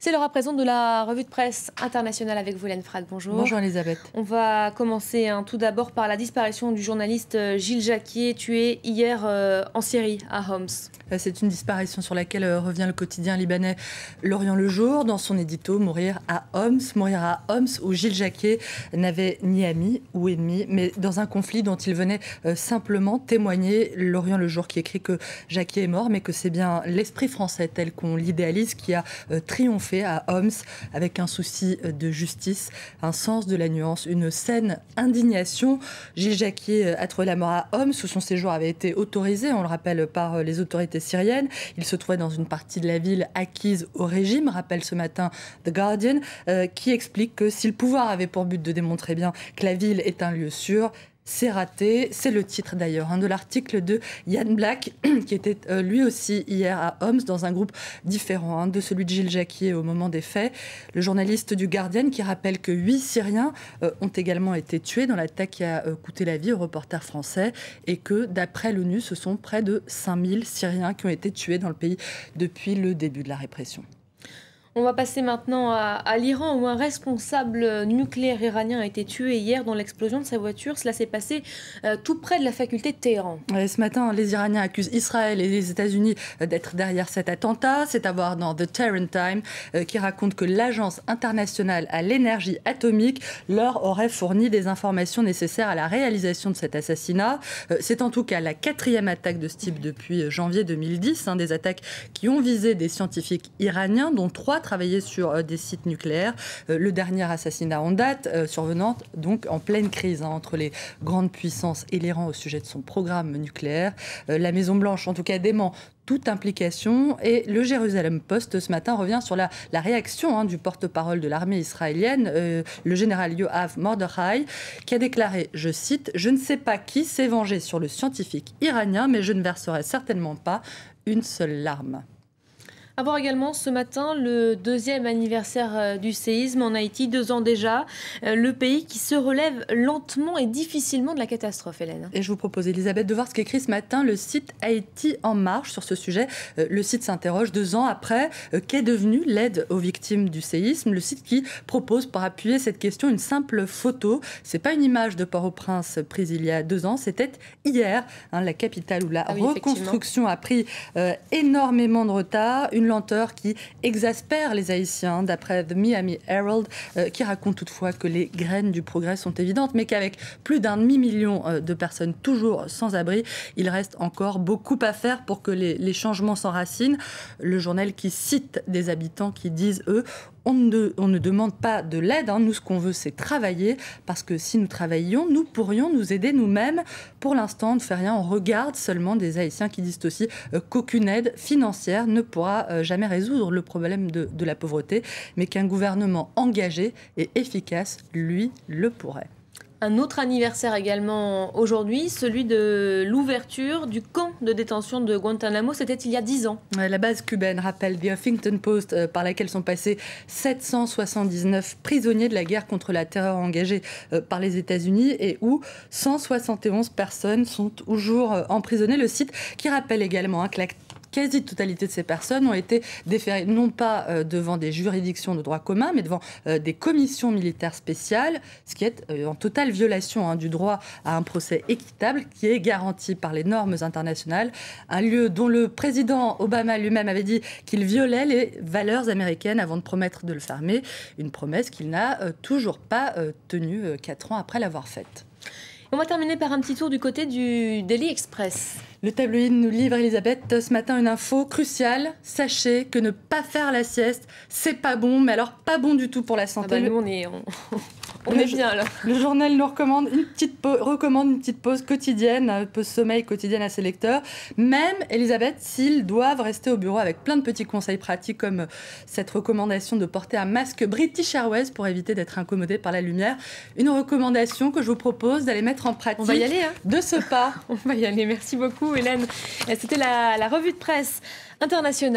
C'est l'heure à présent de la revue de presse internationale avec vous, Hélène Frade. Bonjour. Bonjour Elisabeth. On va commencer tout d'abord par la disparition du journaliste Gilles Jacquier, tué hier en Syrie, à Homs. C'est une disparition sur laquelle revient le quotidien libanais L'Orient le Jour dans son édito Mourir à Homs, où Gilles Jacquier n'avait ni ami ou ennemi, mais dans un conflit dont il venait simplement témoigner. L'Orient le Jour qui écrit que Jacquier est mort, mais que c'est bien l'esprit français tel qu'on l'idéalise qui a triomphé à Homs, avec un souci de justice, un sens de la nuance, une saine indignation. Gilles Jacquier a trouvé la mort à Homs, où son séjour avait été autorisé, on le rappelle, par les autorités syriennes. Il se trouvait dans une partie de la ville acquise au régime, rappelle ce matin The Guardian, qui explique que si le pouvoir avait pour but de démontrer bien que la ville est un lieu sûr, c'est raté. C'est le titre d'ailleurs de l'article de Yann Black, qui était lui aussi hier à Homs dans un groupe différent de celui de Gilles Jacquier au moment des faits. Le journaliste du Guardian qui rappelle que 8 Syriens ont également été tués dans l'attaque qui a coûté la vie aux reporters français et que d'après l'ONU, ce sont près de 5000 Syriens qui ont été tués dans le pays depuis le début de la répression. On va passer maintenant à l'Iran où un responsable nucléaire iranien a été tué hier dans l'explosion de sa voiture. Cela s'est passé tout près de la faculté de Téhéran. Ce matin, les Iraniens accusent Israël et les États-Unis d'être derrière cet attentat. C'est à voir dans The Tehran Times qui raconte que l'Agence internationale à l'énergie atomique leur aurait fourni des informations nécessaires à la réalisation de cet assassinat. C'est en tout cas la 4e attaque de ce type depuis janvier 2010. Des attaques qui ont visé des scientifiques iraniens, dont 3 travailler sur des sites nucléaires. Le dernier assassinat en date, survenant donc en pleine crise entre les grandes puissances et l'Iran au sujet de son programme nucléaire. La Maison-Blanche, en tout cas, dément toute implication. Et le Jérusalem Post, ce matin, revient sur la réaction du porte-parole de l'armée israélienne, le général Yoav Mordechai, qui a déclaré, je cite, « Je ne sais pas qui s'est vengé sur le scientifique iranien, mais je ne verserai certainement pas une seule larme. » À voir également ce matin le 2e anniversaire du séisme en Haïti, 2 ans déjà. Le pays qui se relève lentement et difficilement de la catastrophe, Hélène. Et je vous propose, Elisabeth, de voir ce qu'écrit ce matin le site Haïti en marche sur ce sujet. Le site s'interroge 2 ans après qu'est devenue l'aide aux victimes du séisme. Le site qui propose, pour appuyer cette question, une simple photo. C'est pas une image de Port-au-Prince prise il y a 2 ans, c'était hier, la capitale où la reconstruction a pris énormément de retard. Une lenteur qui exaspère les Haïtiens, d'après The Miami Herald, qui raconte toutefois que les graines du progrès sont évidentes, mais qu'avec plus d'1,5 million de personnes toujours sans abri, il reste encore beaucoup à faire pour que les changements s'enracinent. Le journal qui cite des habitants qui disent, eux, on ne demande pas de l'aide, nous ce qu'on veut c'est travailler, parce que si nous travaillions, nous pourrions nous aider nous-mêmes. Pour l'instant, on ne fait rien, on regarde seulement. Des Haïtiens qui disent aussi qu'aucune aide financière ne pourra jamais résoudre le problème de la pauvreté, mais qu'un gouvernement engagé et efficace, lui, le pourrait. Un autre anniversaire également aujourd'hui, celui de l'ouverture du camp de détention de Guantanamo. C'était il y a 10 ans. La base cubaine, rappelle The Huffington Post, par laquelle sont passés 779 prisonniers de la guerre contre la terreur engagée par les États-Unis et où 171 personnes sont toujours emprisonnées. Le site qui rappelle également que la quasi-totalité de ces personnes ont été déférées non pas devant des juridictions de droit commun, mais devant des commissions militaires spéciales, ce qui est en totale violation du droit à un procès équitable qui est garanti par les normes internationales. Un lieu dont le président Obama lui-même avait dit qu'il violait les valeurs américaines avant de promettre de le fermer. Une promesse qu'il n'a toujours pas tenue 4 ans après l'avoir faite. On va terminer par un petit tour du côté du Daily Express. Le tabloïd nous livre, Elisabeth, ce matin une info cruciale. Sachez que ne pas faire la sieste, c'est pas bon, mais alors pas bon du tout pour la santé. Nous, on est bien là. Le journal nous recommande une petite pause quotidienne, une pause sommeil quotidienne à ses lecteurs. Même, Elisabeth, s'ils doivent rester au bureau avec plein de petits conseils pratiques comme cette recommandation de porter un masque British Airways pour éviter d'être incommodé par la lumière. Une recommandation que je vous propose d'aller mettre en pratique. On va y aller, de ce pas. On va y aller. Merci beaucoup, Hélène. C'était la revue de presse internationale.